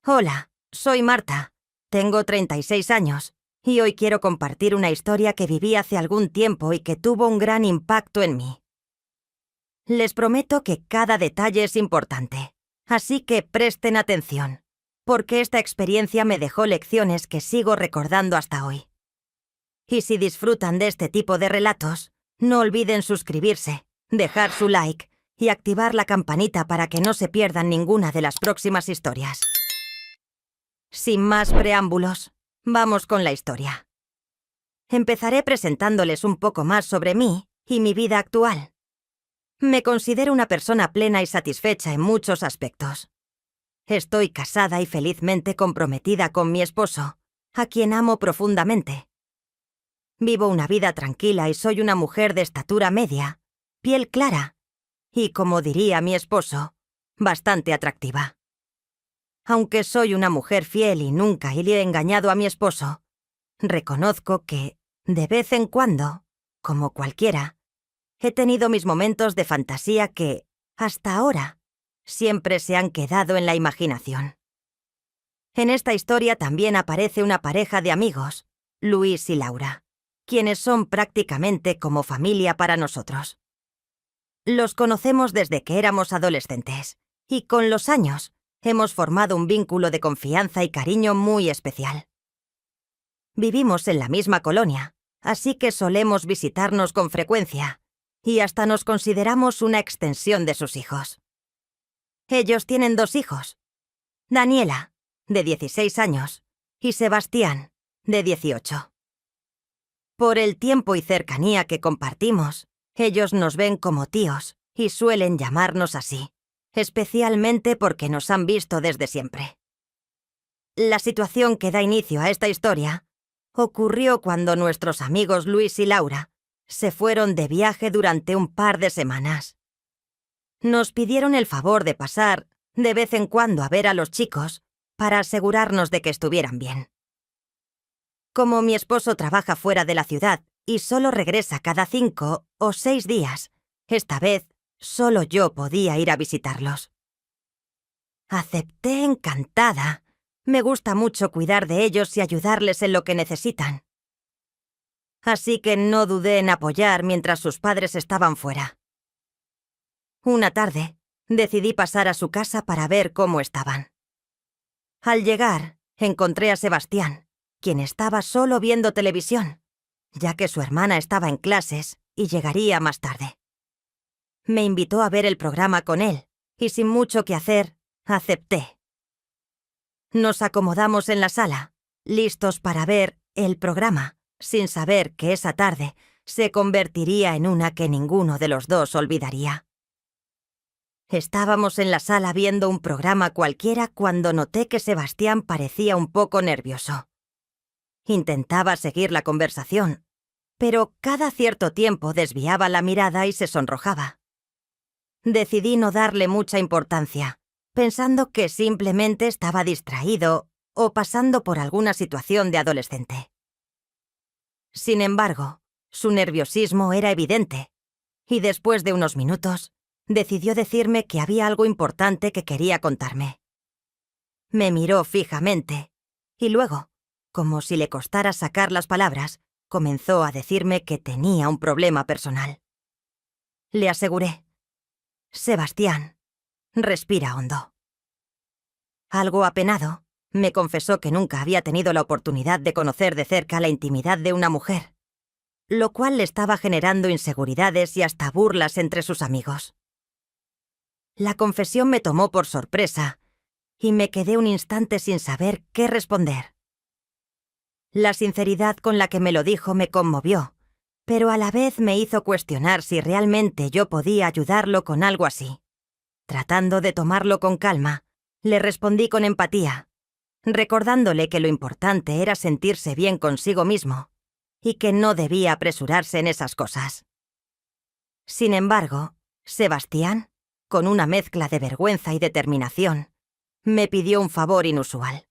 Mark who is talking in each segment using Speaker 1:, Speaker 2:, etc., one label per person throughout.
Speaker 1: Hola, soy Marta. Tengo 36 años y hoy quiero compartir una historia que viví hace algún tiempo y que tuvo un gran impacto en mí. Les prometo que cada detalle es importante, así que presten atención, porque esta experiencia me dejó lecciones que sigo recordando hasta hoy. Y si disfrutan de este tipo de relatos, no olviden suscribirse, dejar su like y activar la campanita para que no se pierdan ninguna de las próximas historias. Sin más preámbulos, vamos con la historia. Empezaré presentándoles un poco más sobre mí y mi vida actual. Me considero una persona plena y satisfecha en muchos aspectos. Estoy casada y felizmente comprometida con mi esposo, a quien amo profundamente. Vivo una vida tranquila y soy una mujer de estatura media, piel clara y, como diría mi esposo, bastante atractiva. Aunque soy una mujer fiel y nunca le he engañado a mi esposo, reconozco que, de vez en cuando, como cualquiera, he tenido mis momentos de fantasía que, hasta ahora, siempre se han quedado en la imaginación. En esta historia también aparece una pareja de amigos, Luis y Laura, quienes son prácticamente como familia para nosotros. Los conocemos desde que éramos adolescentes, y con los años hemos formado un vínculo de confianza y cariño muy especial. Vivimos en la misma colonia, así que solemos visitarnos con frecuencia, y hasta nos consideramos una extensión de sus hijos. Ellos tienen 2 hijos, Daniela, de 16 años, y Sebastián, de 18. Por el tiempo y cercanía que compartimos, ellos nos ven como tíos y suelen llamarnos así, especialmente porque nos han visto desde siempre. La situación que da inicio a esta historia ocurrió cuando nuestros amigos Luis y Laura se fueron de viaje durante un par de semanas. Nos pidieron el favor de pasar de vez en cuando a ver a los chicos para asegurarnos de que estuvieran bien. Como mi esposo trabaja fuera de la ciudad y solo regresa cada 5 o 6 días, esta vez solo yo podía ir a visitarlos. Acepté encantada. Me gusta mucho cuidar de ellos y ayudarles en lo que necesitan. Así que no dudé en apoyar mientras sus padres estaban fuera. Una tarde, decidí pasar a su casa para ver cómo estaban. Al llegar, encontré a Sebastián, quien estaba solo viendo televisión, ya que su hermana estaba en clases y llegaría más tarde. Me invitó a ver el programa con él, y sin mucho que hacer, acepté. Nos acomodamos en la sala, listos para ver el programa, sin saber que esa tarde se convertiría en una que ninguno de los dos olvidaría. Estábamos en la sala viendo un programa cualquiera cuando noté que Sebastián parecía un poco nervioso. Intentaba seguir la conversación, pero cada cierto tiempo desviaba la mirada y se sonrojaba. Decidí no darle mucha importancia, pensando que simplemente estaba distraído o pasando por alguna situación de adolescente. Sin embargo, su nerviosismo era evidente, y después de unos minutos, decidió decirme que había algo importante que quería contarme. Me miró fijamente, y luego, como si le costara sacar las palabras, comenzó a decirme que tenía un problema personal. Le aseguré: «Sebastián, respira hondo». Algo apenado, me confesó que nunca había tenido la oportunidad de conocer de cerca la intimidad de una mujer, lo cual le estaba generando inseguridades y hasta burlas entre sus amigos. La confesión me tomó por sorpresa y me quedé un instante sin saber qué responder. La sinceridad con la que me lo dijo me conmovió, pero a la vez me hizo cuestionar si realmente yo podía ayudarlo con algo así. Tratando de tomarlo con calma, le respondí con empatía, recordándole que lo importante era sentirse bien consigo mismo y que no debía apresurarse en esas cosas. Sin embargo, Sebastián, con una mezcla de vergüenza y determinación, me pidió un favor inusual.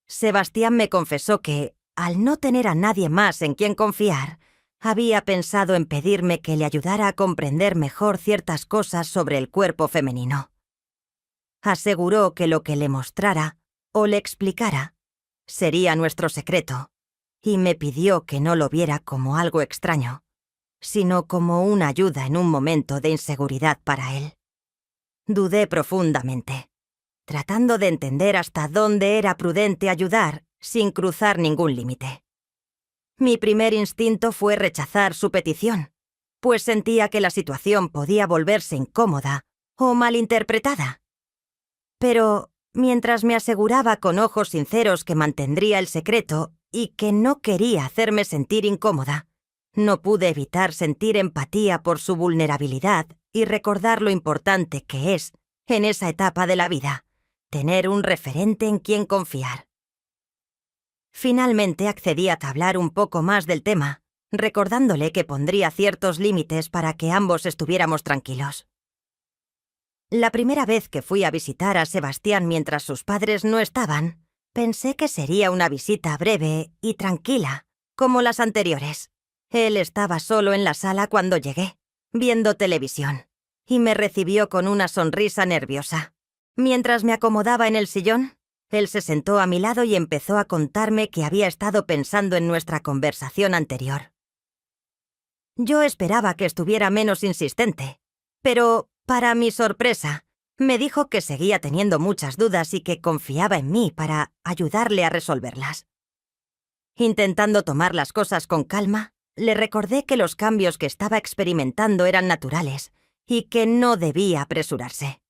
Speaker 1: Sebastián me confesó que, al no tener a nadie más en quien confiar, había pensado en pedirme que le ayudara a comprender mejor ciertas cosas sobre el cuerpo femenino. Aseguró que lo que le mostrara o le explicara, sería nuestro secreto, y me pidió que no lo viera como algo extraño, sino como una ayuda en un momento de inseguridad para él. Dudé profundamente, tratando de entender hasta dónde era prudente ayudar sin cruzar ningún límite. Mi primer instinto fue rechazar su petición, pues sentía que la situación podía volverse incómoda o malinterpretada. Pero mientras me aseguraba con ojos sinceros que mantendría el secreto y que no quería hacerme sentir incómoda, no pude evitar sentir empatía por su vulnerabilidad y recordar lo importante que es, en esa etapa de la vida, tener un referente en quien confiar. Finalmente accedí a hablar un poco más del tema, recordándole que pondría ciertos límites para que ambos estuviéramos tranquilos. La primera vez que fui a visitar a Sebastián mientras sus padres no estaban, pensé que sería una visita breve y tranquila, como las anteriores. Él estaba solo en la sala cuando llegué, viendo televisión, y me recibió con una sonrisa nerviosa. Mientras me acomodaba en el sillón, él se sentó a mi lado y empezó a contarme que había estado pensando en nuestra conversación anterior. Yo esperaba que estuviera menos insistente, pero, para mi sorpresa, me dijo que seguía teniendo muchas dudas y que confiaba en mí para ayudarle a resolverlas. Intentando tomar las cosas con calma, le recordé que los cambios que estaba experimentando eran naturales y que no debía apresurarse.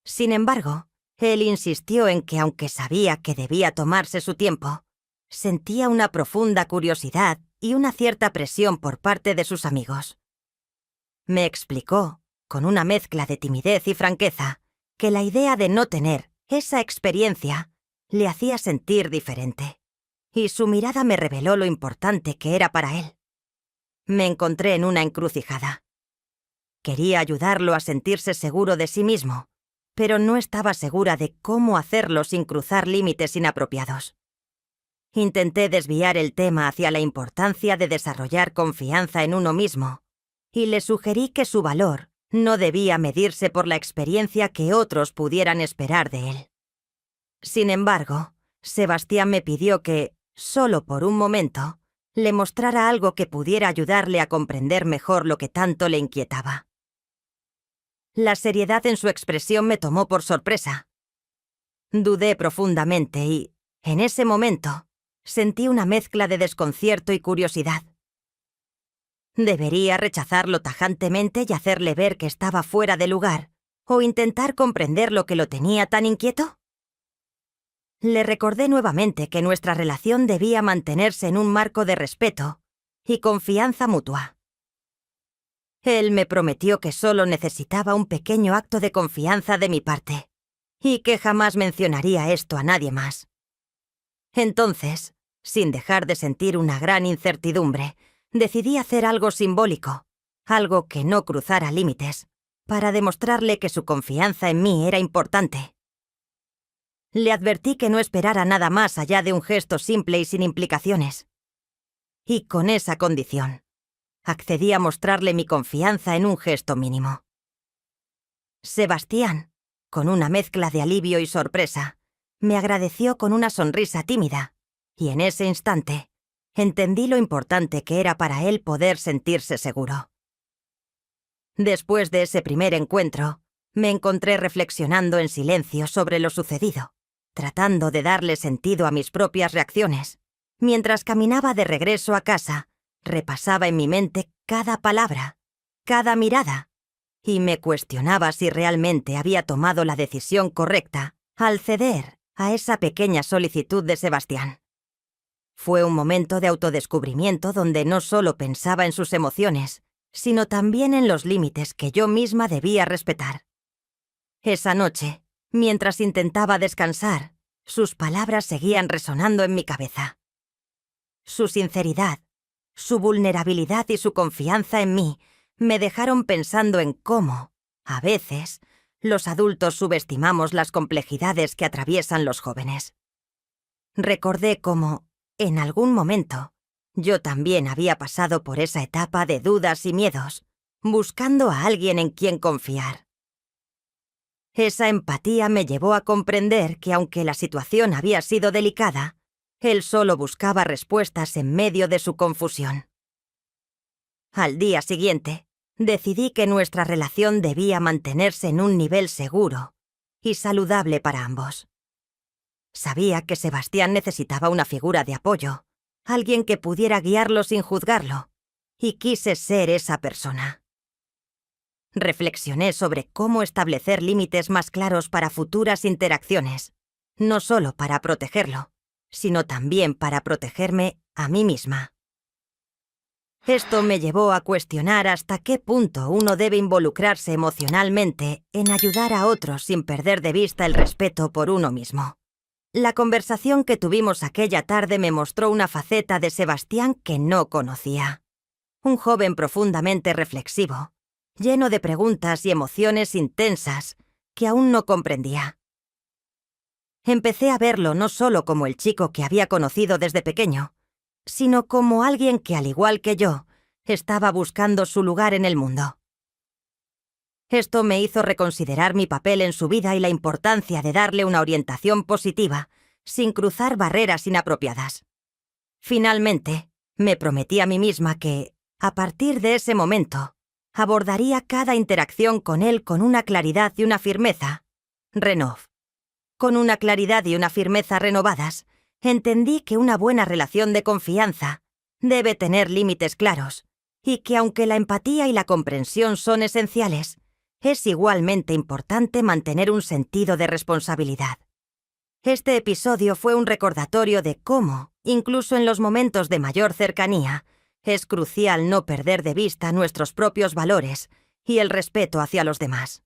Speaker 1: Sin embargo, él insistió en que aunque sabía que debía tomarse su tiempo, sentía una profunda curiosidad y una cierta presión por parte de sus amigos. Me explicó, con una mezcla de timidez y franqueza, que la idea de no tener esa experiencia le hacía sentir diferente, y su mirada me reveló lo importante que era para él. Me encontré en una encrucijada. Quería ayudarlo a sentirse seguro de sí mismo, pero no estaba segura de cómo hacerlo sin cruzar límites inapropiados. Intenté desviar el tema hacia la importancia de desarrollar confianza en uno mismo, y le sugerí que su valor no debía medirse por la experiencia que otros pudieran esperar de él. Sin embargo, Sebastián me pidió que, solo por un momento, le mostrara algo que pudiera ayudarle a comprender mejor lo que tanto le inquietaba. La seriedad en su expresión me tomó por sorpresa. Dudé profundamente y, en ese momento, sentí una mezcla de desconcierto y curiosidad. ¿Debería rechazarlo tajantemente y hacerle ver que estaba fuera de lugar, o intentar comprender lo que lo tenía tan inquieto? Le recordé nuevamente que nuestra relación debía mantenerse en un marco de respeto y confianza mutua. Él me prometió que solo necesitaba un pequeño acto de confianza de mi parte, y que jamás mencionaría esto a nadie más. Entonces, sin dejar de sentir una gran incertidumbre, decidí hacer algo simbólico, algo que no cruzara límites, para demostrarle que su confianza en mí era importante. Le advertí que no esperara nada más allá de un gesto simple y sin implicaciones. Y con esa condición, accedí a mostrarle mi confianza en un gesto mínimo. Sebastián, con una mezcla de alivio y sorpresa, me agradeció con una sonrisa tímida, y en ese instante entendí lo importante que era para él poder sentirse seguro. Después de ese primer encuentro, me encontré reflexionando en silencio sobre lo sucedido, tratando de darle sentido a mis propias reacciones. Mientras caminaba de regreso a casa, repasaba en mi mente cada palabra, cada mirada, y me cuestionaba si realmente había tomado la decisión correcta al ceder a esa pequeña solicitud de Sebastián. Fue un momento de autodescubrimiento donde no solo pensaba en sus emociones, sino también en los límites que yo misma debía respetar. Esa noche, mientras intentaba descansar, sus palabras seguían resonando en mi cabeza. Su sinceridad, su vulnerabilidad y su confianza en mí me dejaron pensando en cómo, a veces, los adultos subestimamos las complejidades que atraviesan los jóvenes. Recordé cómo, en algún momento, yo también había pasado por esa etapa de dudas y miedos, buscando a alguien en quien confiar. Esa empatía me llevó a comprender que aunque la situación había sido delicada, él solo buscaba respuestas en medio de su confusión. Al día siguiente, decidí que nuestra relación debía mantenerse en un nivel seguro y saludable para ambos. Sabía que Sebastián necesitaba una figura de apoyo, alguien que pudiera guiarlo sin juzgarlo, y quise ser esa persona. Reflexioné sobre cómo establecer límites más claros para futuras interacciones, no solo para protegerlo, sino también para protegerme a mí misma. Esto me llevó a cuestionar hasta qué punto uno debe involucrarse emocionalmente en ayudar a otros sin perder de vista el respeto por uno mismo. La conversación que tuvimos aquella tarde me mostró una faceta de Sebastián que no conocía. Un joven profundamente reflexivo, lleno de preguntas y emociones intensas que aún no comprendía. Empecé a verlo no solo como el chico que había conocido desde pequeño, sino como alguien que, al igual que yo, estaba buscando su lugar en el mundo. Esto me hizo reconsiderar mi papel en su vida y la importancia de darle una orientación positiva, sin cruzar barreras inapropiadas. Finalmente, me prometí a mí misma que, a partir de ese momento, abordaría cada interacción con él con una claridad y una firmeza. Con una claridad y una firmeza renovadas, entendí que una buena relación de confianza debe tener límites claros y que aunque la empatía y la comprensión son esenciales, es igualmente importante mantener un sentido de responsabilidad. Este episodio fue un recordatorio de cómo, incluso en los momentos de mayor cercanía, es crucial no perder de vista nuestros propios valores y el respeto hacia los demás.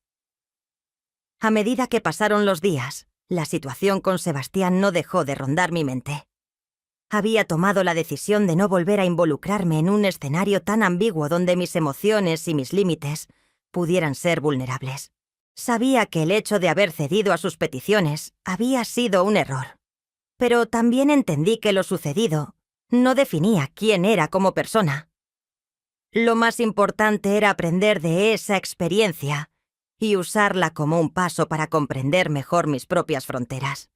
Speaker 1: A medida que pasaron los días, la situación con Sebastián no dejó de rondar mi mente. Había tomado la decisión de no volver a involucrarme en un escenario tan ambiguo donde mis emociones y mis límites pudieran ser vulnerables. Sabía que el hecho de haber cedido a sus peticiones había sido un error, pero también entendí que lo sucedido no definía quién era como persona. Lo más importante era aprender de esa experiencia y usarla como un paso para comprender mejor mis propias fronteras.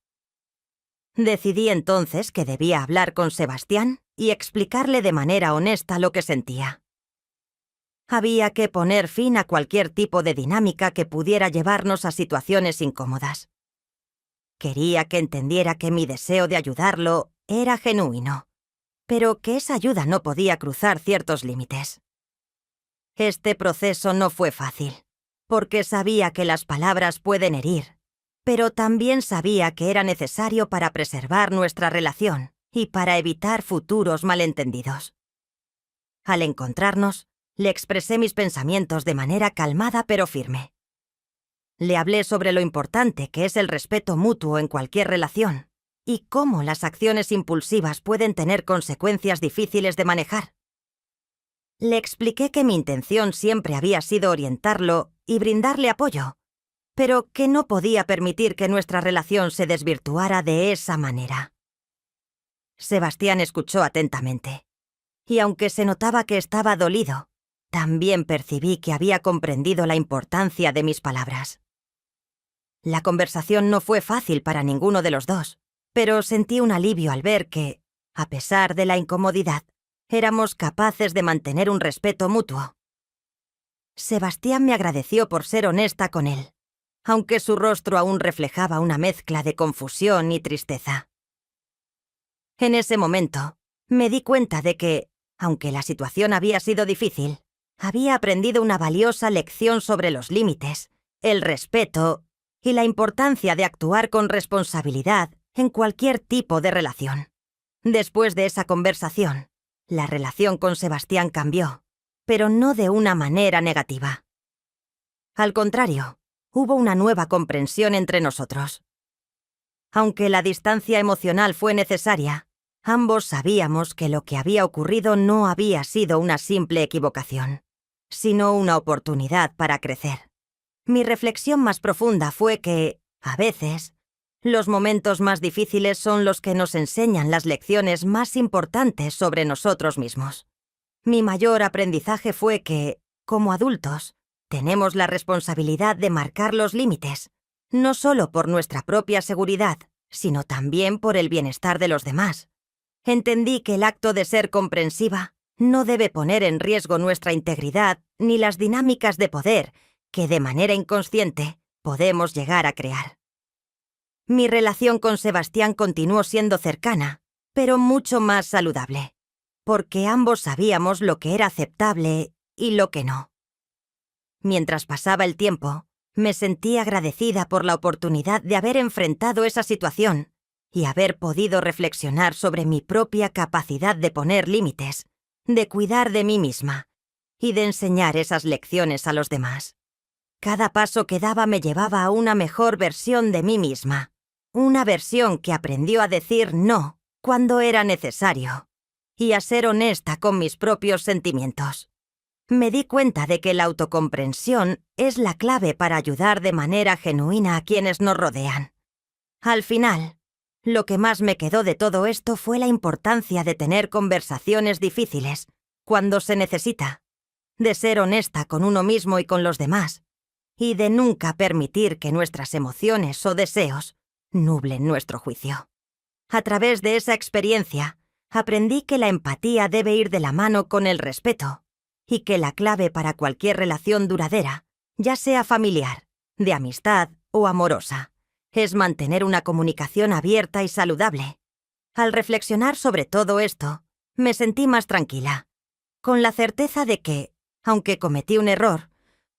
Speaker 1: Decidí entonces que debía hablar con Sebastián y explicarle de manera honesta lo que sentía. Había que poner fin a cualquier tipo de dinámica que pudiera llevarnos a situaciones incómodas. Quería que entendiera que mi deseo de ayudarlo era genuino, pero que esa ayuda no podía cruzar ciertos límites. Este proceso no fue fácil, porque sabía que las palabras pueden herir, pero también sabía que era necesario para preservar nuestra relación y para evitar futuros malentendidos. Al encontrarnos, le expresé mis pensamientos de manera calmada pero firme. Le hablé sobre lo importante que es el respeto mutuo en cualquier relación y cómo las acciones impulsivas pueden tener consecuencias difíciles de manejar. Le expliqué que mi intención siempre había sido orientarlo y brindarle apoyo, pero que no podía permitir que nuestra relación se desvirtuara de esa manera. Sebastián escuchó atentamente, y aunque se notaba que estaba dolido, también percibí que había comprendido la importancia de mis palabras. La conversación no fue fácil para ninguno de los dos, pero sentí un alivio al ver que, a pesar de la incomodidad, éramos capaces de mantener un respeto mutuo. Sebastián me agradeció por ser honesta con él, aunque su rostro aún reflejaba una mezcla de confusión y tristeza. En ese momento, me di cuenta de que, aunque la situación había sido difícil, había aprendido una valiosa lección sobre los límites, el respeto y la importancia de actuar con responsabilidad en cualquier tipo de relación. Después de esa conversación, la relación con Sebastián cambió, pero no de una manera negativa. Al contrario, hubo una nueva comprensión entre nosotros. Aunque la distancia emocional fue necesaria, ambos sabíamos que lo que había ocurrido no había sido una simple equivocación, sino una oportunidad para crecer. Mi reflexión más profunda fue que, a veces, los momentos más difíciles son los que nos enseñan las lecciones más importantes sobre nosotros mismos. Mi mayor aprendizaje fue que, como adultos, tenemos la responsabilidad de marcar los límites no solo por nuestra propia seguridad, sino también por el bienestar de los demás. Entendí que el acto de ser comprensiva no debe poner en riesgo nuestra integridad ni las dinámicas de poder que de manera inconsciente podemos llegar a crear. Mi relación con Sebastián continuó siendo cercana, pero mucho más saludable, porque ambos sabíamos lo que era aceptable y lo que no. Mientras pasaba el tiempo, me sentí agradecida por la oportunidad de haber enfrentado esa situación y haber podido reflexionar sobre mi propia capacidad de poner límites, de cuidar de mí misma y de enseñar esas lecciones a los demás. Cada paso que daba me llevaba a una mejor versión de mí misma, una versión que aprendió a decir no cuando era necesario y a ser honesta con mis propios sentimientos. Me di cuenta de que la autocomprensión es la clave para ayudar de manera genuina a quienes nos rodean. Al final, lo que más me quedó de todo esto fue la importancia de tener conversaciones difíciles, cuando se necesita, de ser honesta con uno mismo y con los demás, y de nunca permitir que nuestras emociones o deseos nublen nuestro juicio. A través de esa experiencia, aprendí que la empatía debe ir de la mano con el respeto, y que la clave para cualquier relación duradera, ya sea familiar, de amistad o amorosa, es mantener una comunicación abierta y saludable. Al reflexionar sobre todo esto, me sentí más tranquila, con la certeza de que, aunque cometí un error,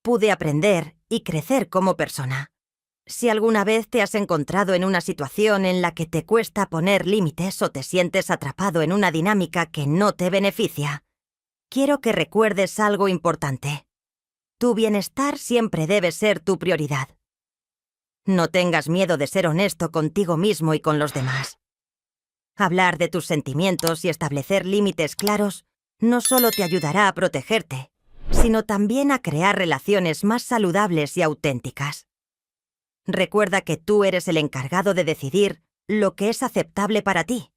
Speaker 1: pude aprender y crecer como persona. Si alguna vez te has encontrado en una situación en la que te cuesta poner límites o te sientes atrapado en una dinámica que no te beneficia, quiero que recuerdes algo importante. Tu bienestar siempre debe ser tu prioridad. No tengas miedo de ser honesto contigo mismo y con los demás. Hablar de tus sentimientos y establecer límites claros no solo te ayudará a protegerte, sino también a crear relaciones más saludables y auténticas. Recuerda que tú eres el encargado de decidir lo que es aceptable para ti,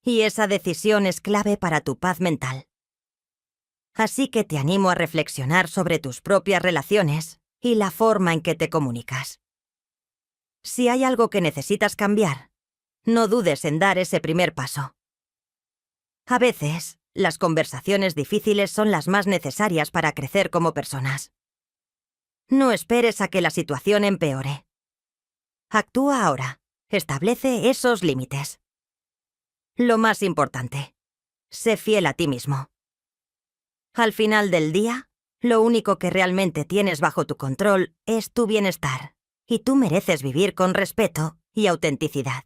Speaker 1: y esa decisión es clave para tu paz mental. Así que te animo a reflexionar sobre tus propias relaciones y la forma en que te comunicas. Si hay algo que necesitas cambiar, no dudes en dar ese primer paso. A veces, las conversaciones difíciles son las más necesarias para crecer como personas. No esperes a que la situación empeore. Actúa ahora. Establece esos límites. Lo más importante, sé fiel a ti mismo. Al final del día, lo único que realmente tienes bajo tu control es tu bienestar, y tú mereces vivir con respeto y autenticidad.